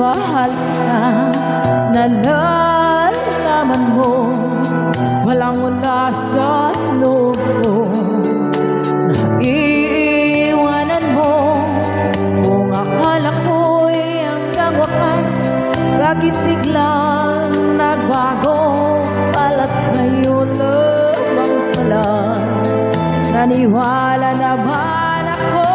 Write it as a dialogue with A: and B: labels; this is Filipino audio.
A: mahal ka, nalalaman mo, walang wala sa loob ko. Naiiwanan mo, kung akala ko'y hanggang wakas, bakit biglang nagbago? Pala't ngayon lamang pala, naniwala naman ako.